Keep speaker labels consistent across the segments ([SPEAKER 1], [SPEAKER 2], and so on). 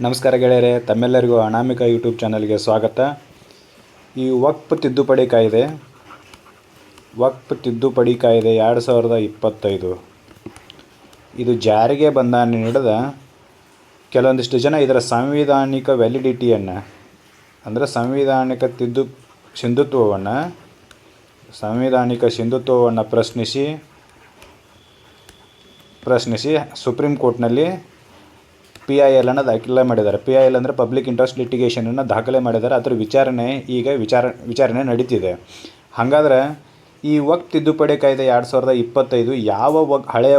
[SPEAKER 1] ನಮಸ್ಕಾರ ಗೆಳೆಯರೆ, ತಮ್ಮೆಲ್ಲರಿಗೂ ಅನಾಮಿಕ ಯೂಟ್ಯೂಬ್ ಚಾನಲ್ಗೆ ಸ್ವಾಗತ. ಈ ವಕ್ಫ್ ತಿದ್ದುಪಡಿ ಕಾಯ್ದೆ 2025 ಇದು ಜಾರಿಗೆ ಬಂದ ಹಿಡಿದ ಕೆಲವೊಂದಿಷ್ಟು ಜನ ಇದರ ಸಾಂವಿಧಾನಿಕ ವ್ಯಾಲಿಡಿಟಿಯನ್ನು ಅಂದರೆ ಸಿಂಧುತ್ವವನ್ನು ಪ್ರಶ್ನಿಸಿ ಸುಪ್ರೀಂ ಕೋರ್ಟ್ನಲ್ಲಿ PIL ಅನ್ನು ದಾಖಲೆ ಮಾಡಿದ್ದಾರೆ. PIL ಅಂದರೆ ಪಬ್ಲಿಕ್ ಇಂಟ್ರೆಸ್ಟ್ ಲಿಟಿಗೇಷನನ್ನು ದಾಖಲೆ ಮಾಡಿದ್ದಾರೆ. ಅದರ ವಿಚಾರಣೆ ನಡೀತಿದೆ. ಹಾಗಾದರೆ ಈ ವಕ್ಫ್ ತಿದ್ದುಪಡಿ ಕಾಯ್ದೆ 2025 ಯಾವ ಹಳೆಯ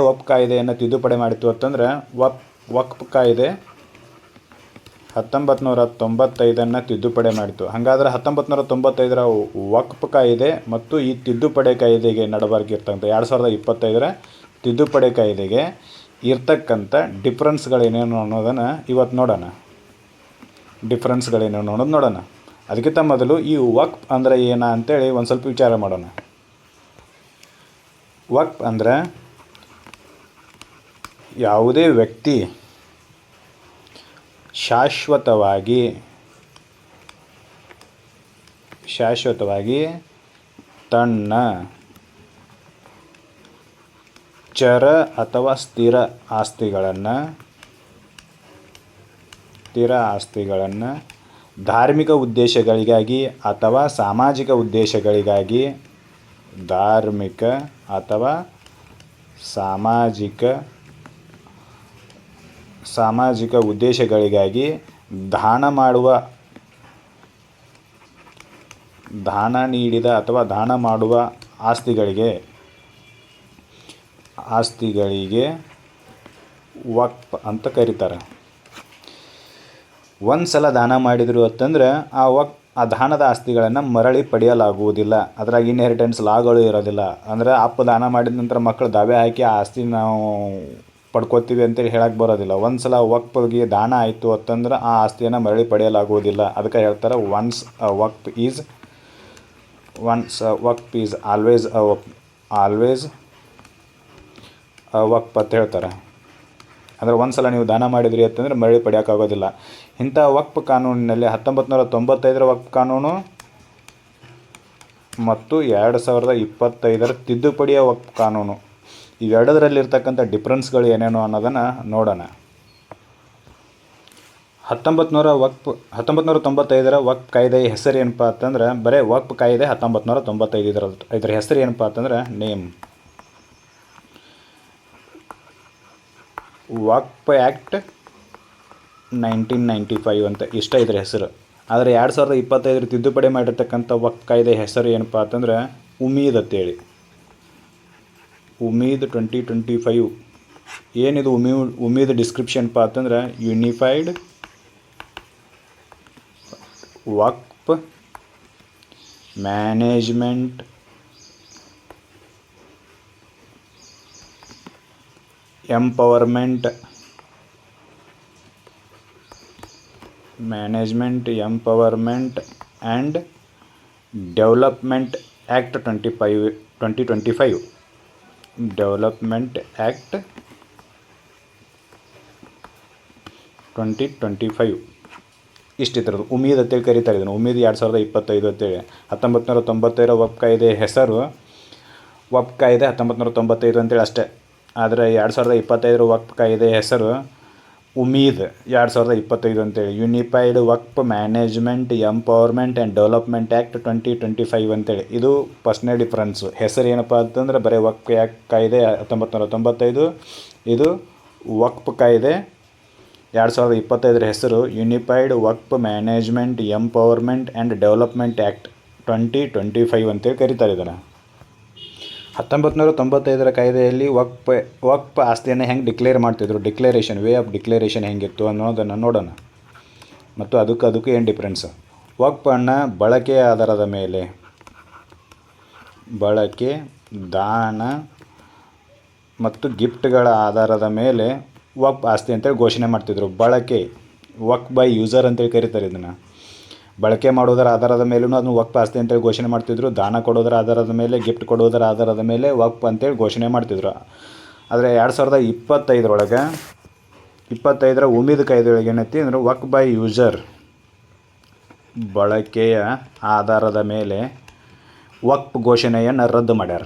[SPEAKER 1] ವಕ್ಫ್ ಕಾಯ್ದೆಯನ್ನು ತಿದ್ದುಪಡಿ ಮಾಡಿತ್ತು ಅಂತಂದರೆ ವಕ್ಫ್ ಕಾಯ್ದೆ 1995 ತಿದ್ದುಪಡಿ ಮಾಡಿತು. ಹಾಗಾದರೆ 1995 ವಕ್ಫ್ ಕಾಯ್ದೆ ಮತ್ತು ಈ ತಿದ್ದುಪಡಿ ಕಾಯ್ದೆಗೆ ನಡಬರ್ಕಿರ್ತಕ್ಕಂಥ 2025 ತಿದ್ದುಪಡಿ ಕಾಯ್ದೆಗೆ ಇರ್ತಕ್ಕಂಥ ಡಿಫ್ರೆನ್ಸ್ಗಳೇನೇನು ಅನ್ನೋದನ್ನು ಇವತ್ತು ನೋಡೋಣ. ಅದಕ್ಕಿಂತ ಮೊದಲು ಈ ವಕ್ಫ್ ಅಂದರೆ ಏನ ಅಂತೇಳಿ ಒಂದು ಸ್ವಲ್ಪ ವಿಚಾರ ಮಾಡೋಣ. ವಕ್ಫ್ ಅಂದರೆ ಯಾವುದೇ ವ್ಯಕ್ತಿ ಶಾಶ್ವತವಾಗಿ ತನ್ನ ಚರ ಅಥವಾ ಸ್ಥಿರ ಆಸ್ತಿಗಳನ್ನು ಧಾರ್ಮಿಕ ಉದ್ದೇಶಗಳಿಗಾಗಿ ಅಥವಾ ಸಾಮಾಜಿಕ ಉದ್ದೇಶಗಳಿಗಾಗಿ ದಾನ ನೀಡಿದ ಅಥವಾ ದಾನ ಮಾಡುವ ಆಸ್ತಿಗಳಿಗೆ ವಕ್ಫ್ ಅಂತ ಕರೀತಾರೆ. ಒಂದು ಸಲ ದಾನ ಮಾಡಿದರು ಅಂತಂದರೆ ಆ ದಾನದ ಆಸ್ತಿಗಳನ್ನು ಮರಳಿ ಪಡೆಯಲಾಗುವುದಿಲ್ಲ. ಅದರಾಗ ಇನ್ಹೆರಿಟೆನ್ಸ್ ಲಾಗಳು ಇರೋದಿಲ್ಲ. ಅಂದರೆ ಅಪ್ಪ ದಾನ ಮಾಡಿದ ನಂತರ ಮಕ್ಕಳು ದಾವೆ ಹಾಕಿ ಆ ಆಸ್ತಿ ನಾವು ಪಡ್ಕೋತೀವಿ ಅಂತೇಳಿ ಹೇಳಕ್ಕೆ ಬರೋದಿಲ್ಲ. ಒಂದು ಸಲ ವಕ್ಫ್ಗೆ ದಾನ ಆಯಿತು ಅಂತಂದ್ರೆ ಆ ಆಸ್ತಿಯನ್ನು ಮರಳಿ ಪಡೆಯಲಾಗುವುದಿಲ್ಲ. ಅದಕ್ಕೆ ಹೇಳ್ತಾರೆ ಒನ್ಸ್ ವಕ್ಫ್ ಈಸ್ ಆಲ್ವೇಸ್ ವಕ್ಫ್ ಅಂತ ಹೇಳ್ತಾರೆ. ಅಂದರೆ ಒಂದು ಸಲ ನೀವು ದಾನ ಮಾಡಿದ್ರಿ ಅಂತಂದರೆ ಮರಳಿ ಪಡೆಯೋಕ್ಕಾಗೋದಿಲ್ಲ. ಇಂಥ ವಕ್ಫ್ ಕಾನೂನಿನಲ್ಲಿ 1995 ವಕ್ಫ್ ಕಾನೂನು ಮತ್ತು 2025 ತಿದ್ದುಪಡಿಯ ವಕ್ಫ್ ಕಾನೂನು ಇವೆರಡರಲ್ಲಿರ್ತಕ್ಕಂಥ ಡಿಫ್ರೆನ್ಸ್ಗಳು ಏನೇನು ಅನ್ನೋದನ್ನು ನೋಡೋಣ. 1995 ವಕ್ಫ್ ಕಾಯ್ದೆಯ ಹೆಸರು ಏನಪ್ಪ ಅಂತಂದ್ರೆ ಬರೀ ವಕ್ಫ್ ಕಾಯ್ದೆ 1995 ಇದರ ಹೆಸರು ಏನಪ್ಪ ಅಂತಂದ್ರೆ ನೇಮ್ ವಕ್ಫ್ ಆ್ಯಕ್ಟ್ 1995 ಅಂತ ಇಷ್ಟ ಇದರ ಹೆಸರು. ಆದರೆ 2025 ತಿದ್ದುಪಡಿ ಮಾಡಿರ್ತಕ್ಕಂಥ ವಕ್ಫ್ ಕಾಯ್ದೆ ಹೆಸರು ಏನಪ್ಪ ಅಂತಂದ್ರೆ ಉಮೀದ್ ಅಂತೇಳಿ. ಉಮೀದ್ 2025 ಏನಿದು ಉಮೀದ್ ಡಿಸ್ಕ್ರಿಪ್ಷನ್ಪ ಅಂತಂದ್ರೆ unified Waqf management empowerment and development act 2025 development act 2025 ಇಷ್ಟಿದ್ರದ್ದು Umeed ಅಂತೇಳಿ ಕರೀತಾರೆ. ಇದನ್ನು ಉಮೀದ್ 2025 ಅಂತೇಳಿ. 1995 ವಕ್ಫ್ ಕಾಯ್ದೆ ಹೆಸರು ವಕ್ಫ್ ಕಾಯ್ದೆ 1995 ಅಂತೇಳಿ ಅಷ್ಟೇ. ಆದರೆ 2025 ವಕ್ಫ್ ಕಾಯ್ದೆ ಹೆಸರು ಉಮೀದ್ 2025 ಅಂತೇಳಿ. Unified Waqf management empowerment and development act 2025 ಅಂತೇಳಿ. ಇದು ಫಸ್ಟ್ನೇ ಡಿಫ್ರೆನ್ಸು. ಹೆಸರು ಏನಪ್ಪ ಅಂತಂದ್ರೆ ಬರೀ ವಕ್ಫ್ ಕಾಯ್ದೆ 1995, ಇದು ವಕ್ಫ್ ಕಾಯ್ದೆ 2025 ಹೆಸರು unified Waqf management empowerment and development act 2025 ಅಂತೇಳಿ ಕರೀತಾರೆ ಇದನ್ನು. 1995 ಕಾಯ್ದೆಯಲ್ಲಿ ವಕ್ಫ್ ಆಸ್ತಿಯನ್ನು ಹೆಂಗೆ ಡಿಕ್ಲೇರ್ ಮಾಡ್ತಿದ್ರು, ವೇ ಆಫ್ ಡಿಕ್ಲೇರೇಷನ್ ಹೆಂಗಿತ್ತು ಅನ್ನೋದನ್ನು ನೋಡೋಣ. ಮತ್ತು ಅದಕ್ಕೂ ಏನು ಡಿಫ್ರೆನ್ಸ್. ವಕ್ಫನ್ನು ಬಳಕೆಯ ಆಧಾರದ ಮೇಲೆ ದಾನ ಮತ್ತು ಗಿಫ್ಟ್ಗಳ ಆಧಾರದ ಮೇಲೆ ವಕ್ಫ್ ಆಸ್ತಿ ಅಂತೇಳಿ ಘೋಷಣೆ ಮಾಡ್ತಿದ್ರು. ವಕ್ಫ್ ಬೈ ಯೂಸರ್ ಅಂತೇಳಿ ಕರೀತಾರೆ ಇದನ್ನು. ಬಳಕೆ ಮಾಡೋದರ ಆಧಾರದ ಮೇಲೂ ಅದನ್ನು ವಕ್ಫ್ ಆಸ್ತಿ ಅಂತೇಳಿ ಘೋಷಣೆ ಮಾಡ್ತಿದ್ರು. ದಾನ ಕೊಡೋದರ ಆಧಾರದ ಮೇಲೆ, ಗಿಫ್ಟ್ ಕೊಡೋದರ ಆಧಾರದ ಮೇಲೆ ವಕ್ಫ್ ಅಂತೇಳಿ ಘೋಷಣೆ ಮಾಡ್ತಿದ್ರು. ಆದರೆ 2025 25ರ ಉಮೀದ್ ಕಾಯ್ದೆಯೊಳಗೆ ಏನೈತಿ ಅಂದರೆ ವಕ್ ಬೈ ಯೂಸರ್ ಬಳಕೆಯ ಆಧಾರದ ಮೇಲೆ ವಕ್ಫ್ ಘೋಷಣೆಯನ್ನು ರದ್ದು ಮಾಡ್ಯಾರ.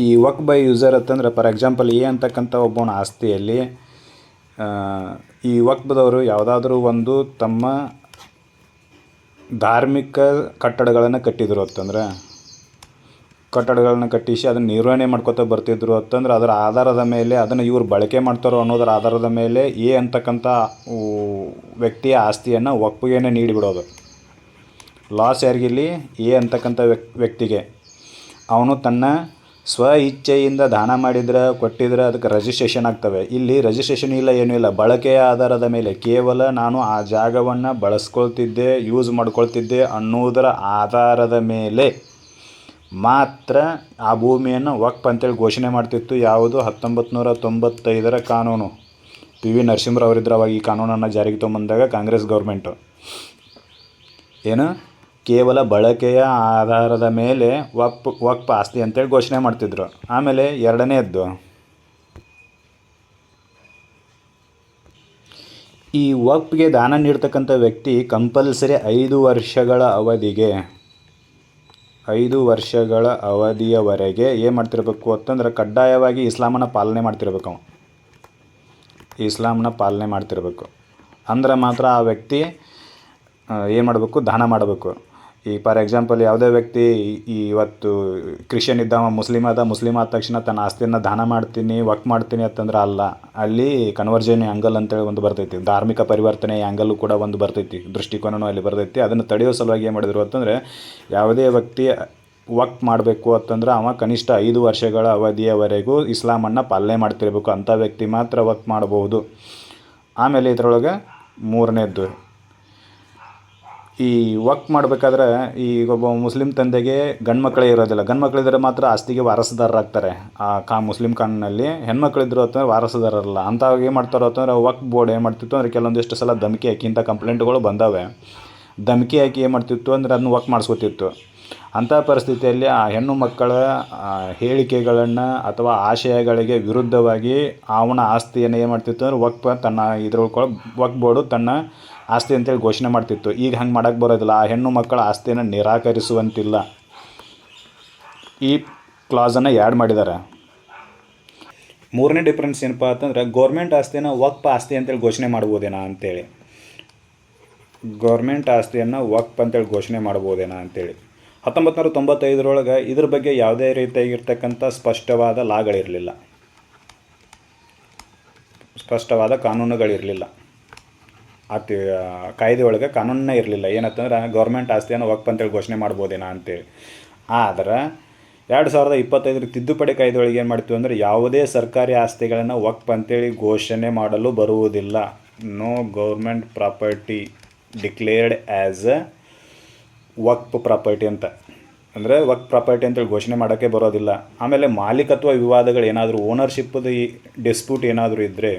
[SPEAKER 1] ಈ ವಕ್ ಬೈ ಯೂಸರ್ ಅಂತಂದ್ರೆ ಫಾರ್ ಎಕ್ಸಾಂಪಲ್ ಅಂತಕ್ಕಂಥ ಒಬ್ಬನ ಆಸ್ತಿಯಲ್ಲಿ ಈ ವಕ್ಫ್ದವರು ಯಾವುದಾದ್ರೂ ಒಂದು ತಮ್ಮ ಧಾರ್ಮಿಕ ಕಟ್ಟಡಗಳನ್ನು ಕಟ್ಟಿದ್ರು ಅಂತಂದ್ರೆ ಕಟ್ಟಡಗಳನ್ನ ಕಟ್ಟಿಸಿ ಅದನ್ನು ನಿರ್ವಹಣೆ ಮಾಡ್ಕೊತಾ ಬರ್ತಿದ್ರು ಅಂತಂದ್ರೆ ಅದರ ಆಧಾರದ ಮೇಲೆ ಅದನ್ನು ಇವರು ಬಳಕೆ ಮಾಡ್ತಾರೋ ಅನ್ನೋದರ ಆಧಾರದ ಮೇಲೆ ಅಂತಕ್ಕಂಥ ವ್ಯಕ್ತಿಯ ಆಸ್ತಿಯನ್ನು ವಕ್ಫ್ಗೆ ನೀಡಿಬಿಡೋದು. ಲಾಸ್ ಯಾರಿಗಿಲ್ಲಿ ಅಂತಕ್ಕಂಥ ವ್ಯಕ್ತಿಗೆ. ಅವನು ತನ್ನ ಸ್ವ ಇಚ್ಛೆಯಿಂದ ದಾನ ಮಾಡಿದ್ರೆ ಕೊಟ್ಟಿದ್ರೆ ಅದಕ್ಕೆ ರಿಜಿಸ್ಟ್ರೇಷನ್ ಆಗ್ತವೆ. ಇಲ್ಲಿ ರಿಜಿಸ್ಟ್ರೇಷನ್ ಇಲ್ಲ, ಏನೂ ಇಲ್ಲ. ಬಳಕೆಯ ಆಧಾರದ ಮೇಲೆ ಕೇವಲ ನಾನು ಆ ಜಾಗವನ್ನು ಬಳಸ್ಕೊಳ್ತಿದ್ದೆ, ಯೂಸ್ ಮಾಡ್ಕೊಳ್ತಿದ್ದೆ ಅನ್ನೋದರ ಆಧಾರದ ಮೇಲೆ ಮಾತ್ರ ಆ ಭೂಮಿಯನ್ನು ವಕ್ಫ್ ಅಂತೇಳಿ ಘೋಷಣೆ ಮಾಡ್ತಿತ್ತು. ಯಾವುದು 1995ರ ಕಾನೂನು. ಪಿ ವಿ ನರಸಿಂಹರವರಿದ್ರು ಅವಾಗ ಈ ಕಾನೂನನ್ನು ಜಾರಿಗೆ ತೊಗೊಂಬಂದಾಗ ಕಾಂಗ್ರೆಸ್ ಗೌರ್ಮೆಂಟು ಏನು ಕೇವಲ ಬಳಕೆಯ ಆಧಾರದ ಮೇಲೆ ವಕ್ಫ್ ಆಸ್ತಿ ಅಂತೇಳಿ ಘೋಷಣೆ ಮಾಡ್ತಿದ್ರು. ಆಮೇಲೆ ಎರಡನೇದ್ದು ಈ ವಕ್ಫ್ಗೆ ದಾನ ನೀಡ್ತಕ್ಕಂಥ ವ್ಯಕ್ತಿ ಕಂಪಲ್ಸರಿ 5 ವರ್ಷಗಳ ಅವಧಿಯವರೆಗೆ ಏನು ಮಾಡ್ತಿರ್ಬೇಕು ಅಂತಂದ್ರೆ ಕಡ್ಡಾಯವಾಗಿ ಇಸ್ಲಾಮನ್ನು ಪಾಲನೆ ಮಾಡ್ತಿರ್ಬೇಕು. ಇಸ್ಲಾಮನ್ನ ಪಾಲನೆ ಮಾಡ್ತಿರ್ಬೇಕು ಅಂದ್ರೆ ಮಾತ್ರ ಆ ವ್ಯಕ್ತಿ ಏನು ಮಾಡಬೇಕು, ದಾನ ಮಾಡಬೇಕು. ಈ ಫಾರ್ ಎಕ್ಸಾಂಪಲ್ ಯಾವುದೇ ವ್ಯಕ್ತಿ ಇವತ್ತು ಕ್ರಿಶ್ಚಿಯನ್ ಇದ್ದ ಮುಸ್ಲಿಮ್ ಆದ ತಕ್ಷಣ ತನ್ನ ಆಸ್ತಿಯನ್ನು ದಾನ ಮಾಡ್ತೀನಿ, ವಕ್ಫ್ ಮಾಡ್ತೀನಿ ಅಂತಂದ್ರೆ ಅಲ್ಲ. ಅಲ್ಲಿ ಕನ್ವರ್ಜನ್ ಆ್ಯಂಗಲ್ ಅಂತೇಳಿ ಒಂದು ಬರ್ತೈತಿ, ಧಾರ್ಮಿಕ ಪರಿವರ್ತನೆ ಆ್ಯಂಗಲ್ಲು ಕೂಡ ಒಂದು ಬರ್ತೈತಿ, ದೃಷ್ಟಿಕೋನವೂ ಅಲ್ಲಿ ಬರ್ತೈತಿ. ಅದನ್ನು ತಡೆಯೋ ಸಲುವಾಗಿ ಏನು ಮಾಡಿದ್ರು ಅಂತಂದರೆ ಯಾವುದೇ ವ್ಯಕ್ತಿ ವಕ್ಫ್ ಮಾಡಬೇಕು ಅಂತಂದ್ರೆ ಅವ ಕನಿಷ್ಠ 5 ವರ್ಷಗಳ ಅವಧಿಯವರೆಗೂ ಇಸ್ಲಾಮನ್ನು ಪಾಲನೆ ಮಾಡ್ತಿರ್ಬೇಕು. ಅಂಥ ವ್ಯಕ್ತಿ ಮಾತ್ರ ವಕ್ಫ್ ಮಾಡಬಹುದು. ಆಮೇಲೆ ಇದರೊಳಗೆ ಮೂರನೇದ್ದು ಈ ವಕ್ಫ್ ಮಾಡಬೇಕಾದ್ರೆ ಈಗ ಒಬ್ಬ ಮುಸ್ಲಿಮ್ ತಂದೆಗೆ ಗಂಡು ಮಕ್ಕಳೇ ಇರೋದಿಲ್ಲ. ಗಂಡು ಮಕ್ಕಳಿದ್ರೆ ಮಾತ್ರ ಆಸ್ತಿಗೆ ವಾರಸುದಾರರಾಗ್ತಾರೆ. ಮುಸ್ಲಿಮ್ ಕಾನೂನಲ್ಲಿ ಹೆಣ್ಮಕ್ಳಿದ್ರು ಅಂತಂದ್ರೆ ವಾರಸುದಾರರಲ್ಲ. ಅಂಥವಾಗ ಏನು ಮಾಡ್ತಾರೋ ಅಂತಂದ್ರೆ ವಕ್ಫ್ ಬೋರ್ಡ್ ಏನು ಮಾಡ್ತಿತ್ತು ಅಂದರೆ ಕೆಲವೊಂದಿಷ್ಟು ಸಲ ಧಮಕಿ ಹಾಕಿ ಇಂಥ ಕಂಪ್ಲೇಂಟ್ಗಳು ಬಂದಾವೆ. ಧಮಕಿ ಹಾಕಿ ಏನು ಮಾಡ್ತಿತ್ತು ಅಂದರೆ ಅದನ್ನ ವಕ್ಫ್ ಮಾಡಿಸ್ಕೊತಿತ್ತು. ಅಂಥ ಪರಿಸ್ಥಿತಿಯಲ್ಲಿ ಆ ಹೆಣ್ಣು ಮಕ್ಕಳ ಹೇಳಿಕೆಗಳನ್ನು ಅಥವಾ ಆಶಯಗಳಿಗೆ ವಿರುದ್ಧವಾಗಿ ಅವನ ಆಸ್ತಿಯನ್ನು ಏನು ಮಾಡ್ತಿತ್ತು ಅಂದರೆ ವಕ್ಫ್ ಬೋರ್ಡು ತನ್ನ ಆಸ್ತಿ ಅಂತೇಳಿ ಘೋಷಣೆ ಮಾಡ್ತಿತ್ತು. ಈಗ ಹಂಗೆ ಮಾಡೋಕ್ಕೆ ಬರೋದಿಲ್ಲ. ಆ ಹೆಣ್ಣು ಮಕ್ಕಳ ಆಸ್ತಿಯನ್ನು ನಿರಾಕರಿಸುವಂತಿಲ್ಲ. ಈ ಕ್ಲಾಸನ್ನು ಆ್ಯಡ್ ಮಾಡಿದ್ದಾರೆ. ಮೂರನೇ ಡಿಫ್ರೆನ್ಸ್ ಏನಪ್ಪ ಅಂತಂದರೆ ಗೌರ್ಮೆಂಟ್ ಆಸ್ತಿಯನ್ನು ವಕ್ಫ್ ಆಸ್ತಿ ಅಂತೇಳಿ ಘೋಷಣೆ ಮಾಡ್ಬೋದೇನಾ ಅಂತೇಳಿ. ಗೌರ್ಮೆಂಟ್ ಆಸ್ತಿಯನ್ನು ವಕ್ಫ್ ಅಂತೇಳಿ ಘೋಷಣೆ ಮಾಡ್ಬೋದೇನಾ ಅಂತೇಳಿ 1995ರೊಳಗೆ ಇದ್ರ ಬಗ್ಗೆ ಯಾವುದೇ ರೀತಿಯಾಗಿರ್ತಕ್ಕಂಥ ಸ್ಪಷ್ಟವಾದ ಲಾಗಳಿರಲಿಲ್ಲ, ಸ್ಪಷ್ಟವಾದ ಕಾನೂನುಗಳಿರಲಿಲ್ಲ. ಕಾಯ್ದೆ ಒಳಗೆ ಕಾನೂನೇ ಇರಲಿಲ್ಲ. ಏನಂತಂದ್ರೆ ಗೌರ್ಮೆಂಟ್ ಆಸ್ತಿಯನ್ನು ವಕ್ಫ್ ಅಂತೇಳಿ ಘೋಷಣೆ ಮಾಡ್ಬೋದೇನಾ ಅಂತೇಳಿ. ಆದ್ರೆ 2025 ತಿದ್ದುಪಡಿ ಕಾಯ್ದೆ ಒಳಗೆ ಏನು ಮಾಡ್ತೀವಿ ಅಂದರೆ ಯಾವುದೇ ಸರ್ಕಾರಿ ಆಸ್ತಿಗಳನ್ನು ವಕ್ಫ್ ಅಂತೇಳಿ ಘೋಷಣೆ ಮಾಡಲು ಬರುವುದಿಲ್ಲ. No government property declared as a waqf property ಅಂತ ಅಂದರೆ ವಕ್ಫ್ ಪ್ರಾಪರ್ಟಿ ಅಂತೇಳಿ ಘೋಷಣೆ ಮಾಡೋಕ್ಕೆ ಬರೋದಿಲ್ಲ. ಆಮೇಲೆ ಮಾಲೀಕತ್ವ ವಿವಾದಗಳು ಏನಾದರೂ ಓನರ್ಶಿಪ್ಪದು ಡಿಸ್ಪ್ಯೂಟ್ ಏನಾದರೂ ಇದ್ದರೆ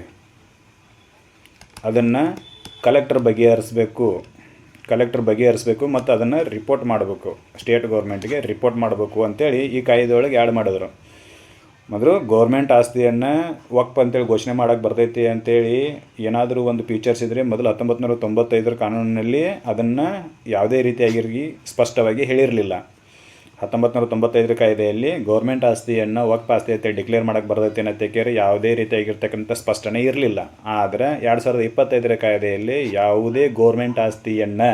[SPEAKER 1] ಅದನ್ನು ಕಲೆಕ್ಟರ್ ಬಗೆಹರಿಸಬೇಕು ಮತ್ತು ಅದನ್ನು ರಿಪೋರ್ಟ್ ಮಾಡಬೇಕು, ಸ್ಟೇಟ್ ಗೌರ್ಮೆಂಟ್ಗೆ ರಿಪೋರ್ಟ್ ಮಾಡಬೇಕು ಅಂತೇಳಿ ಈ ಕಾಯ್ದೆ ಒಳಗೆ ಆ್ಯಡ್ ಮಾಡಿದ್ರು. ಮೊದಲು ಗೌರ್ಮೆಂಟ್ ಆಸ್ತಿಯನ್ನು ವಕ್ಫ್ ಅಂತೇಳಿ ಘೋಷಣೆ ಮಾಡೋಕ್ಕೆ ಬರ್ತೈತಿ ಅಂತೇಳಿ ಏನಾದರೂ ಒಂದು ಫೀಚರ್ಸ್ ಇದ್ದರೆ ಮೊದಲು 1995 ಕಾನೂನಿನಲ್ಲಿ ಅದನ್ನು ಯಾವುದೇ ರೀತಿಯಾಗಿ ಸ್ಪಷ್ಟವಾಗಿ ಹೇಳಿರಲಿಲ್ಲ. 1995 ಕಾಯ್ದೆಯಲ್ಲಿ ಗೌರ್ಮೆಂಟ್ ಆಸ್ತಿಯನ್ನು ವಕ್ಫ್ ಆಸ್ತಿ ಅಂತೇಳಿ ಡಿಕ್ಲೇರ್ ಮಾಡೋಕ್ಕೆ ಬರ್ತೈತಿ ಅನ್ನೋದಕ್ಕೆ ಯಾವುದೇ ರೀತಿಯಾಗಿರ್ತಕ್ಕಂಥ ಸ್ಪಷ್ಟನೆ ಇರಲಿಲ್ಲ. ಆದರೆ 2025 ಕಾಯ್ದೆಯಲ್ಲಿ ಯಾವುದೇ ಗೌರ್ಮೆಂಟ್ ಆಸ್ತಿಯನ್ನು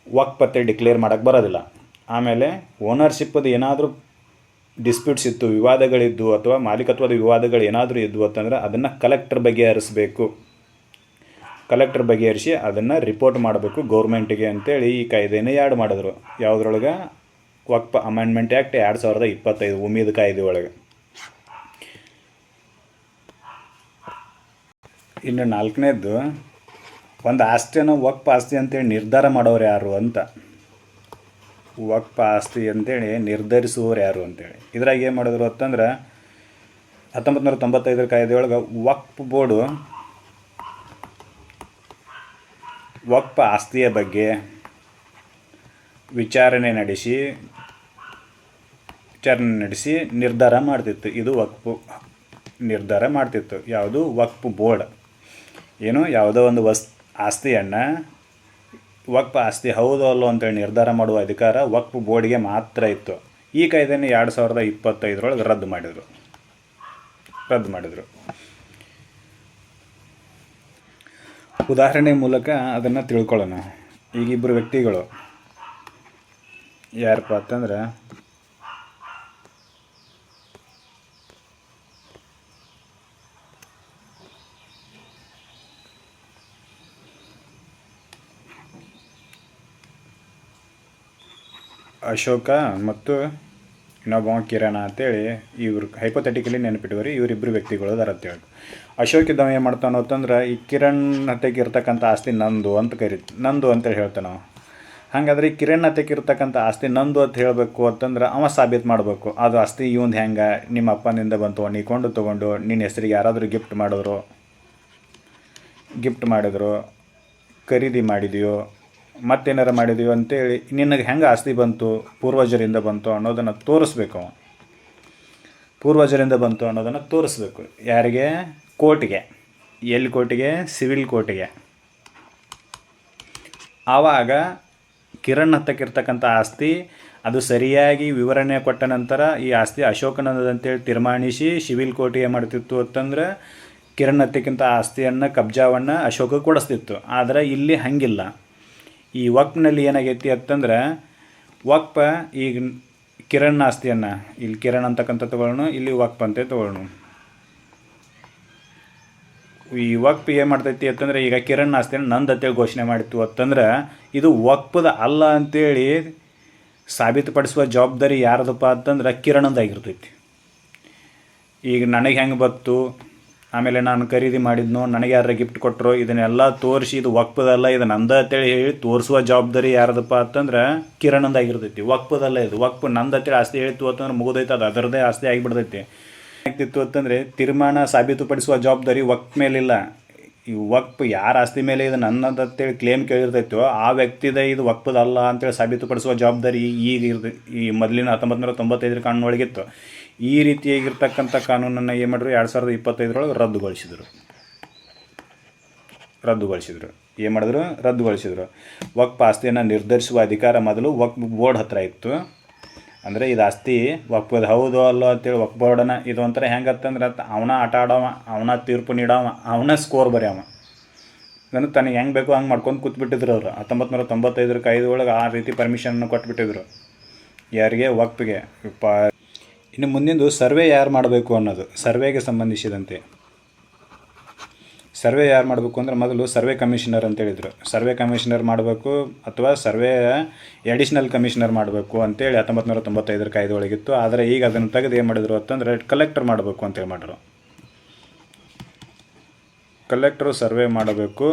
[SPEAKER 1] ವಕ್ಫ್ ಅಂತೇಳಿ ಡಿಕ್ಲೇರ್ ಮಾಡೋಕ್ಕೆ ಬರೋದಿಲ್ಲ. ಆಮೇಲೆ ಓನರ್ಶಿಪ್ಪದು ಏನಾದರೂ ಡಿಸ್ಪ್ಯೂಟ್ಸ್ ಇತ್ತು, ವಿವಾದಗಳಿದ್ದು ಅಥವಾ ಮಾಲೀಕತ್ವದ ವಿವಾದಗಳು ಏನಾದರೂ ಇದ್ವು ಅಂತಂದ್ರೆ ಅದನ್ನು ಕಲೆಕ್ಟರ್ ಬಗೆಹರಿಸಿ ಅದನ್ನು ರಿಪೋರ್ಟ್ ಮಾಡಬೇಕು ಗೌರ್ಮೆಂಟಿಗೆ ಅಂತೇಳಿ ಈ ಕಾಯ್ದೆನೇ ಆ್ಯಡ್ ಮಾಡಿದ್ರು. ಯಾವುದ್ರೊಳಗೆ ವಕ್ಫ್ ಅಮೆಂಡ್ಮೆಂಟ್ ಆ್ಯಕ್ಟ್ 2025 ಉಮೀದ್ ಕಾಯ್ದೆ ಒಳಗೆ. ಇನ್ನು ನಾಲ್ಕನೇದ್ದು ಒಂದು ಆಸ್ತಿಯನ್ನು ವಕ್ಫ್ ಆಸ್ತಿ ಅಂತೇಳಿ ನಿರ್ಧಾರ ಮಾಡೋರು ಯಾರು ಅಂತ. ವಕ್ಫ್ ಆಸ್ತಿ ಅಂತೇಳಿ ನಿರ್ಧರಿಸುವವರು ಯಾರು ಅಂತೇಳಿ ಇದ್ರಾಗ ಏನು ಮಾಡಿದ್ರು ಅಂತಂದ್ರೆ 1995 ಕಾಯ್ದೆ ಒಳಗೆ ವಕ್ಫ್ ಬೋರ್ಡು ವಕ್ಫ್ ಆಸ್ತಿಯ ಬಗ್ಗೆ ವಿಚಾರಣೆ ನಡೆಸಿ ವಿಚಾರಣೆ ನಡೆಸಿ ನಿರ್ಧಾರ ಮಾಡ್ತಿತ್ತು. ಇದು ವಕ್ಫ್ ನಿರ್ಧಾರ ಮಾಡ್ತಿತ್ತು. ಯಾವುದು? ವಕ್ಫ್ ಬೋರ್ಡ್. ಏನು? ಯಾವುದೋ ಒಂದು ಆಸ್ತಿಯನ್ನು ವಕ್ಫ್ ಆಸ್ತಿ ಹೌದು ಅಲ್ಲೋ ಅಂತೇಳಿ ನಿರ್ಧಾರ ಮಾಡುವ ಅಧಿಕಾರ ವಕ್ಫ್ ಬೋರ್ಡ್ಗೆ ಮಾತ್ರ ಇತ್ತು. ಈ ಕಾಯ್ದೆಯನ್ನು 2025 ರದ್ದು ಮಾಡಿದರು. ಉದಾಹರಣೆ ಮೂಲಕ ಅದನ್ನು ತಿಳ್ಕೊಳ್ಳೋಣ. ಈಗ ಇಬ್ಬರು ವ್ಯಕ್ತಿಗಳು ಯಾರಪ್ಪ ಅಂತಂದ್ರೆ ಅಶೋಕ ಮತ್ತು ಇನ್ನೊಬ್ಬ ಕಿರಣ ಅಂತೇಳಿ ಇವ್ರು ಹೈಪೋಥೆಟಿಕಲಿ ನೆನಪಿಟ್ಟವ್ರಿ. ಇವರಿಬ್ಬರು ವ್ಯಕ್ತಿಗಳು ಅದಾರ ಅಂತೇಳಿ. ಅಶೋಕ್ ಇದ್ದವ ಏನು ಮಾಡ್ತಾನೋ ಅಂತಂದ್ರೆ ಈ ಕಿರಣ್ ಹತ್ತೆಗೆ ಇರ್ತಕ್ಕಂಥ ಆಸ್ತಿ ನಂದು ಅಂತೇಳಿ ಹೇಳ್ತಾನೆ ನಾವು. ಹಾಗಾದ್ರೆ ಈ ಕಿರಣ್ ಹತ್ತೆಗೆ ಇರ್ತಕ್ಕಂಥ ಆಸ್ತಿ ನಂದು ಅಂತ ಹೇಳಬೇಕು ಅಂತಂದ್ರೆ ಅವ ಸಾಬೀತು ಮಾಡಬೇಕು. ಅದು ಆಸ್ತಿ ಇವಂದು ಹೆಂಗೆ ನಿಮ್ಮ ಅಪ್ಪನಿಂದ ಬಂತು, ನೀಕೊಂಡು ತೊಗೊಂಡು ನಿನ್ನ ಹೆಸರಿಗೆ ಯಾರಾದರೂ ಗಿಫ್ಟ್ ಮಾಡಿದ್ರು, ಖರೀದಿ ಮಾಡಿದೆಯೋ, ಮತ್ತೇನಾರು ಮಾಡಿದೀವಿ ಅಂತೇಳಿ ನಿನಗೆ ಹೆಂಗೆ ಆಸ್ತಿ ಬಂತು, ಪೂರ್ವಜರಿಂದ ಬಂತು ಅನ್ನೋದನ್ನು ತೋರಿಸ್ಬೇಕು. ಯಾರಿಗೆ? ಕೋರ್ಟಿಗೆ. ಎಲ್ಲಿ ಕೋರ್ಟಿಗೆ? ಸಿವಿಲ್ ಕೋರ್ಟಿಗೆ. ಆವಾಗ ಕಿರಣ್ ಹತ್ತಕ್ಕಿರ್ತಕ್ಕಂಥ ಆಸ್ತಿ ಅದು ಸರಿಯಾಗಿ ವಿವರಣೆ ಕೊಟ್ಟ ನಂತರ ಈ ಆಸ್ತಿ ಅಶೋಕನದಂತೇಳಿ ತೀರ್ಮಾನಿಸಿ ಸಿವಿಲ್ ಕೋರ್ಟಿಗೆ ಮಾಡ್ತಿತ್ತು ಅಂತಂದ್ರೆ ಕಿರಣ್ ಹತ್ತಕ್ಕಿಂತ ಆಸ್ತಿಯನ್ನು ಕಬ್ಜಾವನ್ನು ಅಶೋಕ ಕೊಡಿಸ್ತಿತ್ತು. ಆದರೆ ಇಲ್ಲಿ ಹಂಗಿಲ್ಲ. ಈ ವಕ್ಫ್ನಲ್ಲಿ ಏನಾಗೈತಿ ಅಂತಂದ್ರೆ ವಕ್ಫ್ ಈಗ ಕಿರಣ್ ಆಸ್ತಿಯನ್ನು ಇಲ್ಲಿ ಕಿರಣ್ ಅಂತಕ್ಕಂಥ ತೊಗೊಳ್ಳೋಣ, ಇಲ್ಲಿ ವಕ್ಫ್ ಅಂತ ತೊಗೊಳ್ಳೋಣ. ಈ ವಕ್ಫ್ ಏನು ಮಾಡ್ತೈತಿ ಅಂತಂದ್ರೆ ಈಗ ಕಿರಣ್ ಆಸ್ತಿಯನ್ನು ನಂದು ಅಂತೇಳಿ ಘೋಷಣೆ ಮಾಡಿತ್ತು ಅಂತಂದ್ರೆ ಇದು ವಕ್ಫದ ಅಲ್ಲ ಅಂತೇಳಿ ಸಾಬೀತುಪಡಿಸುವ ಜವಾಬ್ದಾರಿ ಯಾರದಪ್ಪ ಅಂತಂದ್ರೆ ಕಿರಣದಾಗಿರ್ತೈತಿ. ಈಗ ನನಗೆ ಹೆಂಗೆ ಬತ್ತು, ಆಮೇಲೆ ನಾನು ಖರೀದಿ ಮಾಡಿದ್ನೋ, ನನಗೆ ಯಾರು ಗಿಫ್ಟ್ ಕೊಟ್ಟರು, ಇದನ್ನೆಲ್ಲ ತೋರಿಸಿ ಇದು ವಕ್ಫದಲ್ಲ, ಇದು ನಂದು ಅಂತೇಳಿ ಹೇಳಿ ತೋರಿಸುವ ಜವಾಬ್ದಾರಿ ಯಾರದಪ್ಪ ಅಂತಂದ್ರೆ ಕಿರಣದಾಗಿರ್ತೈತಿ. ವಕ್ಫದಲ್ಲ, ಇದು ವಕ್ಫ್ ನಂದು ಅಂತೇಳಿ ಆಸ್ತಿ ಹೇಳಿತ್ತು ಅಂತಂದ್ರೆ ಮುಗಿದೈತೆ, ಅದು ಅದರದೇ ಆಸ್ತಿ ಆಗಿಬಿಡ್ತೈತಿ. ಆಗ್ತಿತ್ತು ಅಂತಂದರೆ ತೀರ್ಮಾನ ಸಾಬೀತುಪಡಿಸುವ ಜವಾಬ್ದಾರಿ ವಕ್ಫ್ ಮೇಲಿಲ್ಲ. ಈ ವಕ್ಫ್ ಯಾರ ಆಸ್ತಿ ಮೇಲೆ ಇದು ನನ್ನದಂತೇಳಿ ಕ್ಲೇಮ್ ಕೇಳಿರ್ತೈತೋ ಆ ವ್ಯಕ್ತಿದ ಇದು ವಕ್ಫದಲ್ಲ ಅಂತೇಳಿ ಸಾಬೀತುಪಡಿಸುವ ಜವಾಬ್ದಾರಿ ಈಗ ಈ ಮೊದಲಿನ 1995 ಕಾನೂನೊಳಗಿತ್ತು. ಈ ರೀತಿಯಾಗಿರ್ತಕ್ಕಂಥ ಕಾನೂನನ್ನು ಏನು ಮಾಡಿದ್ರು 2025 ರದ್ದುಗೊಳಿಸಿದ್ರು. ವಕ್ಫ್ ಆಸ್ತಿಯನ್ನು ನಿರ್ಧರಿಸುವ ಅಧಿಕಾರ ಮೊದಲು ವಕ್ಫ್ ಬೋರ್ಡ್ ಹತ್ರ ಇತ್ತು. ಅಂದರೆ ಇದು ಆಸ್ತಿ ವಕ್ಫದ ಹೌದು ಅಲ್ಲೋ ಅಂತೇಳಿ ವಕ್ಫ್ ಬೋರ್ಡನ್ನ ಇದು ಒಂಥರ ಹೆಂಗತ್ತಂದ್ರೆ ಅವನ ಆಟ ಆಡವ, ಅವನ ತೀರ್ಪು ನೀಡವ, ಅವನ ಸ್ಕೋರ್ ಬರೆಯವ. ಇದನ್ನು ತನಗೆ ಹೆಂಗೆ ಬೇಕೋ ಹಂಗೆ ಮಾಡ್ಕೊಂಡು ಕೂತ್ಬಿಟ್ಟಿದ್ರು ಅವರು. 1995 ಕಾಯ್ದೆ ಒಳಗೆ ಆ ರೀತಿ ಪರ್ಮಿಷನನ್ನು ಕೊಟ್ಬಿಟ್ಟಿದ್ರು. ಯಾರಿಗೆ? ವಕ್ಫ್ಗೆ. ಇನ್ನು ಮುಂದಿಂದು ಸರ್ವೆ ಯಾರು ಮಾಡಬೇಕು ಅನ್ನೋದು, ಸರ್ವೆಗೆ ಸಂಬಂಧಿಸಿದಂತೆ ಸರ್ವೆ ಯಾರು ಮಾಡಬೇಕು ಅಂದರೆ ಮೊದಲು ಸರ್ವೆ ಕಮಿಷನರ್ ಅಂತೇಳಿದರು. ಸರ್ವೆ ಕಮಿಷನರ್ ಮಾಡಬೇಕು ಅಥವಾ ಸರ್ವೆ ಎಡಿಷ್ನಲ್ ಕಮಿಷನರ್ ಮಾಡಬೇಕು ಅಂತೇಳಿ 1995 ಕಾಯ್ದೆ ಒಳಗಿತ್ತು. ಆದರೆ ಈಗ ಅದನ್ನು ತೆಗೆದು ಏನು ಮಾಡಿದ್ರು ಅಂತಂದರೆ ಕಲೆಕ್ಟರ್ ಮಾಡಬೇಕು ಅಂತೇಳಿ ಮಾಡಿದ್ರು. ಕಲೆಕ್ಟರು ಸರ್ವೆ ಮಾಡಬೇಕು.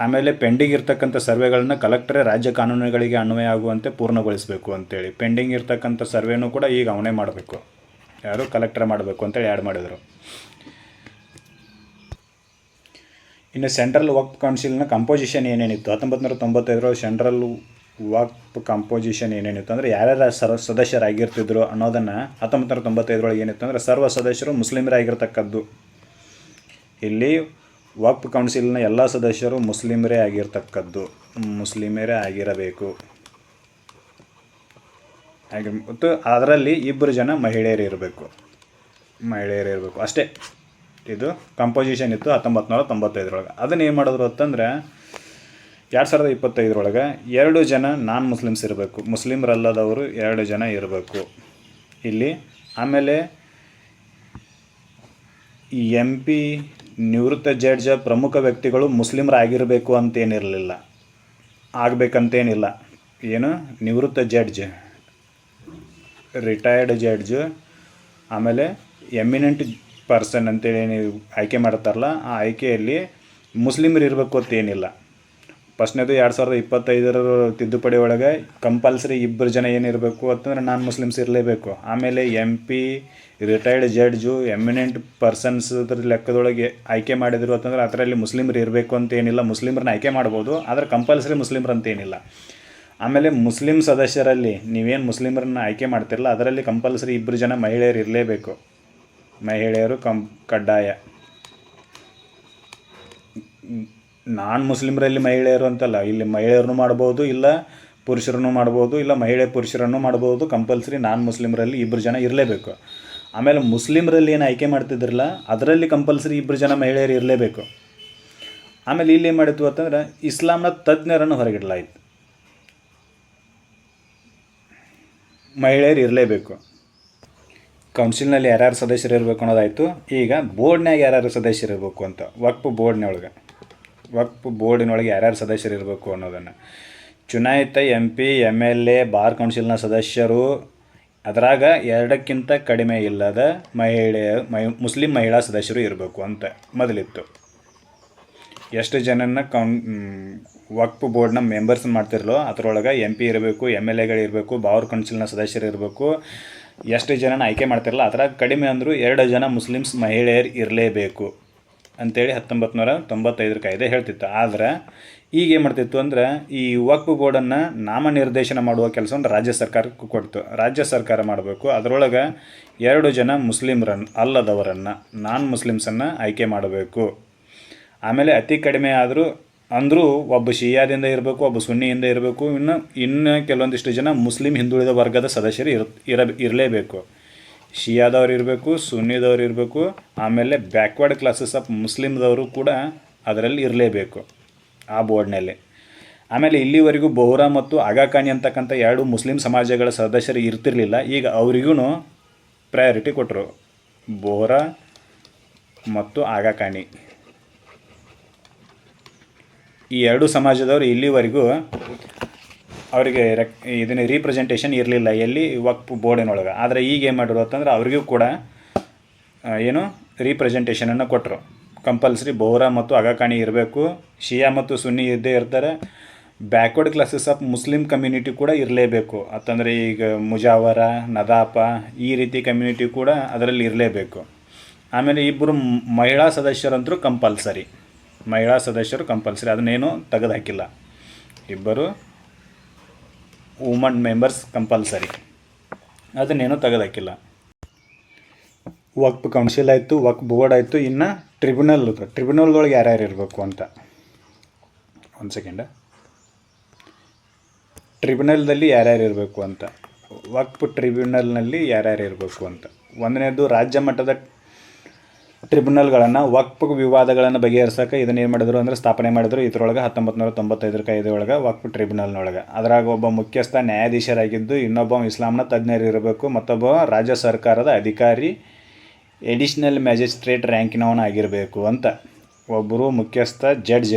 [SPEAKER 1] ಆಮೇಲೆ ಪೆಂಡಿಂಗ್ ಇರ್ತಕ್ಕಂಥ ಸರ್ವೆಗಳನ್ನ ಕಲೆಕ್ಟರೇ ರಾಜ್ಯ ಕಾನೂನುಗಳಿಗೆ ಅನ್ವಯ ಆಗುವಂತೆ ಪೂರ್ಣಗೊಳಿಸಬೇಕು ಅಂತೇಳಿ. ಪೆಂಡಿಂಗ್ ಇರ್ತಕ್ಕಂಥ ಸರ್ವೆನೂ ಕೂಡ ಈಗ ಅವನೇ ಮಾಡಬೇಕು. ಯಾರು? ಕಲೆಕ್ಟರ್ ಮಾಡಬೇಕು ಅಂತೇಳಿ ಆ್ಯಡ್ ಮಾಡಿದರು. ಇನ್ನು ಸೆಂಟ್ರಲ್ ವಕ್ಫ್ ಕೌನ್ಸಿಲ್ನ ಕಂಪೋಸಿಷನ್ ಏನೇನಿತ್ತು 1995 ಸೆಂಟ್ರಲ್ ವಕ್ಫ್ ಕಂಪೋಸಿಷನ್ ಏನೇನಿತ್ತು ಅಂದರೆ ಯಾರ್ಯಾರು ಸದಸ್ಯರಾಗಿರ್ತಿದ್ರು ಅನ್ನೋದನ್ನು 1995 ಏನಿತ್ತು ಅಂದರೆ ಸರ್ವ ಸದಸ್ಯರು ಮುಸ್ಲಿಮರಾಗಿರ್ತಕ್ಕದ್ದು. ಇಲ್ಲಿ ವಕ್ಫ್ ಕೌನ್ಸಿಲ್ನ ಎಲ್ಲ ಸದಸ್ಯರು ಮುಸ್ಲಿಮರೇ ಆಗಿರಬೇಕು. ಮತ್ತು ಅದರಲ್ಲಿ 2 ಜನ ಮಹಿಳೆಯರು ಇರಬೇಕು ಅಷ್ಟೇ. ಇದು ಕಂಪೋಸಿಷನ್ ಇತ್ತು 1995 ಅದನ್ನು ಏನು ಮಾಡಿದ್ರು ಅಂತಂದರೆ 2025 2 ಜನ ನಾನ್ ಮುಸ್ಲಿಮ್ಸ್ ಇರಬೇಕು, ಮುಸ್ಲಿಮರಲ್ಲದವರು 2 ಜನ ಇರಬೇಕು ಇಲ್ಲಿ. ಆಮೇಲೆ ಈ MP ನಿವೃತ್ತ ಜಡ್ಜ್ ಪ್ರಮುಖ ವ್ಯಕ್ತಿಗಳು ಮುಸ್ಲಿಮರಾಗಿರಬೇಕು ಅಂತೇನಿರಲಿಲ್ಲ, ಆಗಬೇಕಂತೇನಿಲ್ಲ. ಏನು? ನಿವೃತ್ತ ಜಡ್ಜ್, ರಿಟೈರ್ಡ್ ಜಡ್ಜ್, ಆಮೇಲೆ ಎಮಿನೆಂಟ್ ಪರ್ಸನ್ ಅಂತೇಳಿ ನೀವು ಆಯ್ಕೆ ಮಾಡ್ತಾರಲ್ಲ, ಆ ಆಯ್ಕೆಯಲ್ಲಿ ಮುಸ್ಲಿಮರು ಇರಬೇಕು ಅಂತೇನಿಲ್ಲ. ಫಸ್ಟ್ನೇದು 2025 ತಿದ್ದುಪಡಿ ಒಳಗೆ ಕಂಪಲ್ಸರಿ 2 ಜನ ಏನಿರಬೇಕು ಅಂತಂದ್ರೆ ನಾನ್ ಮುಸ್ಲಿಮ್ಸ್ ಇರಲೇಬೇಕು. ಆಮೇಲೆ MP, retired judge, eminent persons ಲೆಕ್ಕದೊಳಗೆ ಆಯ್ಕೆ ಮಾಡಿದ್ರು ಅಂತಂದ್ರೆ ಅದರಲ್ಲಿ ಮುಸ್ಲಿಮರು ಇರಬೇಕು ಅಂತೇನಿಲ್ಲ. ಮುಸ್ಲಿಮರನ್ನ ಆಯ್ಕೆ ಮಾಡ್ಬೋದು, ಆದರೆ ಕಂಪಲ್ಸರಿ ಮುಸ್ಲಿಮರು ಅಂತೇನಿಲ್ಲ. ಆಮೇಲೆ ಮುಸ್ಲಿಂ ಸದಸ್ಯರಲ್ಲಿ ನೀವೇನು ಮುಸ್ಲಿಮರನ್ನ ಆಯ್ಕೆ ಮಾಡ್ತಿರಲ್ಲ ಅದರಲ್ಲಿ ಕಂಪಲ್ಸರಿ 2 ಜನ ಮಹಿಳೆಯರು ಇರಲೇಬೇಕು. ಮಹಿಳೆಯರು ಕಡ್ಡಾಯ. ನಾನ್ ಮುಸ್ಲಿಮರಲ್ಲಿ ಮಹಿಳೆಯರು ಅಂತಲ್ಲ, ಇಲ್ಲಿ ಮಹಿಳೆಯರನ್ನು ಮಾಡ್ಬೋದು, ಇಲ್ಲ ಪುರುಷರನ್ನು ಮಾಡ್ಬೋದು, ಇಲ್ಲ ಮಹಿಳೆ ಪುರುಷರನ್ನು ಮಾಡ್ಬೋದು. ಕಂಪಲ್ಸರಿ ನಾನ್ ಮುಸ್ಲಿಮರಲ್ಲಿ 2 ಜನ ಇರಲೇಬೇಕು. ಆಮೇಲೆ ಮುಸ್ಲಿಮರಲ್ಲಿ ಏನು ಆಯ್ಕೆ ಮಾಡ್ತಿದ್ರಲ್ಲ ಅದರಲ್ಲಿ ಕಂಪಲ್ಸರಿ 2 ಜನ ಮಹಿಳೆಯರು ಇರಲೇಬೇಕು. ಆಮೇಲೆ ಇಲ್ಲಿ ಏನು ಮಾಡಿತ್ತು ಅಂತಂದ್ರೆ ಇಸ್ಲಾಂನ ತಜ್ಞರನ್ನು ಹೊರಗಿಡಲಾಯಿತು. ಮಹಿಳೆಯರು ಇರಲೇಬೇಕು. ಕೌನ್ಸಿಲ್ನಲ್ಲಿ ಯಾರ್ಯಾರು ಸದಸ್ಯರು ಇರಬೇಕು ಅನ್ನೋದಾಯಿತು. ಈಗ ಬೋರ್ಡ್ನಾಗ ಯಾರ್ಯಾರು ಸದಸ್ಯರು ಇರಬೇಕು ಅಂತ, ವಕ್ಫ್ ಬೋರ್ಡಿನೊಳಗೆ ಯಾರ್ಯಾರು ಸದಸ್ಯರು ಇರಬೇಕು ಅನ್ನೋದನ್ನು ಚುನಾಯಿತ MP, MLA, ಬಾರ್ ಕೌನ್ಸಿಲ್ನ ಸದಸ್ಯರು, ಅದರಾಗ 2ಕ್ಕಿಂತ ಕಡಿಮೆ ಇಲ್ಲದ ಮುಸ್ಲಿಂ ಮಹಿಳಾ ಸದಸ್ಯರು ಇರಬೇಕು ಅಂತ ಮೊದಲಿತ್ತು. ಎಷ್ಟು ಜನನ ವಕ್ಫ್ ಬೋರ್ಡ್ನ ಮೆಂಬರ್ಸ್ ಮಾಡ್ತಿರಲೋ ಅದರೊಳಗೆ MP ಇರಬೇಕು, MLAಗಳು ಇರಬೇಕು, ಬಾರ್ ಕೌನ್ಸಿಲ್ನ ಸದಸ್ಯರು ಇರಬೇಕು. ಎಷ್ಟು ಜನನ ಆಯ್ಕೆ ಮಾಡ್ತಿರಲ್ಲ ಅದ್ರಾಗ ಕಡಿಮೆ ಅಂದರೂ 2 ಜನ ಮುಸ್ಲಿಮ್ಸ್ ಮಹಿಳೆಯರು ಇರಲೇಬೇಕು ಅಂಥೇಳಿ 1995 ಕಾಯ್ದೆ ಹೇಳ್ತಿತ್ತು. ಆದರೆ ಈಗ ಏನು ಮಾಡ್ತಿತ್ತು ಅಂದ್ರೆ ಈ ವಕ್ಫ್ ಬೋರ್ಡನ್ನು ನಾಮನಿರ್ದೇಶನ ಮಾಡುವ ಕೆಲಸವನ್ನು ರಾಜ್ಯ ಸರ್ಕಾರಕ್ಕೆ ಕೊಡ್ತು. ರಾಜ್ಯ ಸರ್ಕಾರ ಮಾಡಬೇಕು. ಅದರೊಳಗೆ 2 ಜನ ಮುಸ್ಲಿಮ್ರನ್ನು ಅಲ್ಲದವರನ್ನು, ನಾನ್ ಮುಸ್ಲಿಮ್ಸನ್ನು ಆಯ್ಕೆ ಮಾಡಬೇಕು. ಆಮೇಲೆ ಅತಿ ಕಡಿಮೆ ಅಂದರೂ ಒಬ್ಬ ಶಿಯಾದಿಂದ ಇರಬೇಕು, ಒಬ್ಬ ಸುನ್ನಿಯಿಂದ ಇರಬೇಕು. ಇನ್ನು ಕೆಲವೊಂದಿಷ್ಟು ಜನ ಮುಸ್ಲಿಂ ಹಿಂದುಳಿದ ವರ್ಗದ ಸದಸ್ಯರು ಇರಲೇಬೇಕು. ಶಿಯಾದವ್ರು ಇರಬೇಕು, ಸುನ್ನಿದವ್ರು ಇರಬೇಕು. ಆಮೇಲೆ ಬ್ಯಾಕ್ವರ್ಡ್ ಕ್ಲಾಸಸ್ ಆಫ್ ಮುಸ್ಲಿಮ್ದವರು ಕೂಡ ಅದರಲ್ಲಿ ಇರಲೇಬೇಕು ಆ ಬೋರ್ಡ್ನಲ್ಲಿ. ಆಮೇಲೆ ಇಲ್ಲಿವರೆಗೂ ಬೋಹ್ರಾ ಮತ್ತು ಆಗಾಖಾನಿ ಅಂತಕ್ಕಂಥ 2 ಮುಸ್ಲಿಂ ಸಮಾಜಗಳ ಸದಸ್ಯರು ಇರ್ತಿರಲಿಲ್ಲ. ಈಗ ಅವರಿಗೂ ಪ್ರಯಾರಿಟಿ ಕೊಟ್ಟರು. ಬೋಹ್ರಾ ಮತ್ತು ಆಗಾಖಾನಿ ಈ 2 ಸಮಾಜದವರು ಇಲ್ಲಿವರೆಗೂ ಅವರಿಗೆ ಇದನ್ನು ರೀಪ್ರೆಸೆಂಟೇಷನ್ ಇರಲಿಲ್ಲ ಎಲ್ಲಿ ವಕ್ಫ್ ಬೋರ್ಡಿನೊಳಗೆ. ಆದರೆ ಈಗ ಏನು ಮಾಡಿದ್ರು ಅಂತಂದ್ರೆ ಅವರಿಗೂ ಕೂಡ ರೀಪ್ರೆಸೆಂಟೇಷನನ್ನು ಕೊಟ್ಟರು. ಕಂಪಲ್ಸರಿ ಬೋಹ್ರಾ ಮತ್ತು ಆಗಾಖಾನಿ ಇರಬೇಕು. ಶಿಯಾ ಮತ್ತು ಸುನ್ನಿ ಇದ್ದೇ ಇರ್ತಾರೆ. Backward classes of Muslim community ಕೂಡ ಇರಲೇಬೇಕು. ಅಂತಂದರೆ ಈಗ ಮುಜಾವರ, ನದಾಪ ಈ ರೀತಿ ಕಮ್ಯುನಿಟಿ ಕೂಡ ಅದರಲ್ಲಿ ಇರಲೇಬೇಕು. ಆಮೇಲೆ 2 ಮಹಿಳಾ ಸದಸ್ಯರಂತರೂ ಕಂಪಲ್ಸರಿ. ಅದನ್ನೇನು ತೆಗೆದುಹಾಕಿಲ್ಲ. 2 ವುಮನ್ ಮೆಂಬರ್ಸ್ ಕಂಪಲ್ಸರಿ, ಅದನ್ನೇನು ತೆಗೆದುಹಾಕಿಲ್ಲ. ವಕ್ಫ್ ಕೌನ್ಸಿಲ್ ಆಯಿತು, ವಕ್ಫ್ ಬೋರ್ಡ್ ಆಯಿತು. ಇನ್ನು ಟ್ರಿಬ್ಯುನಲ್ಗಳಿಗೆ ಯಾರ್ಯಾರು ಇರಬೇಕು ಅಂತ ಒಂದು ಸೆಕೆಂಡ್. ಟ್ರಿಬ್ಯುನಲ್ದಲ್ಲಿ ಯಾರ್ಯಾರು ಇರಬೇಕು ಅಂತ, ವಕ್ಫ್ ಟ್ರಿಬ್ಯುನಲ್ನಲ್ಲಿ ಯಾರ್ಯಾರು ಇರಬೇಕು ಅಂತ. ಒಂದನೇದು ರಾಜ್ಯ ಮಟ್ಟದ ಟ್ರಿಬ್ಯುನಲ್ಗಳನ್ನು ವಕ್ಫ್ ವಿವಾದಗಳನ್ನು ಬಗೆಹರಿಸೋಕೆ ಇದನ್ನೇನು ಮಾಡಿದ್ರು ಅಂದರೆ ಸ್ಥಾಪನೆ ಮಾಡಿದ್ರು. ಇದರೊಳಗೆ 1995 ಕಾಯ್ದೆ ಒಳಗೆ ವಕ್ಫ್ ಟ್ರಿಬ್ಯುನಲ್ನೊಳಗೆ ಅದರಾಗ ಒಬ್ಬ ಮುಖ್ಯಸ್ಥ ನ್ಯಾಯಾಧೀಶರಾಗಿದ್ದು, ಇನ್ನೊಬ್ಬ ಇಸ್ಲಾಂನ ತಜ್ಞರು ಇರಬೇಕು, ಮತ್ತೊಬ್ಬ ರಾಜ್ಯ ಸರ್ಕಾರದ ಅಧಿಕಾರಿ ಎಡಿಷ್ನಲ್ ಮ್ಯಾಜಿಸ್ಟ್ರೇಟ್ ರ್ಯಾಂಕಿನವನಾಗಿರಬೇಕು ಅಂತ. ಒಬ್ಬರು ಮುಖ್ಯಸ್ಥ ಜಡ್ಜ್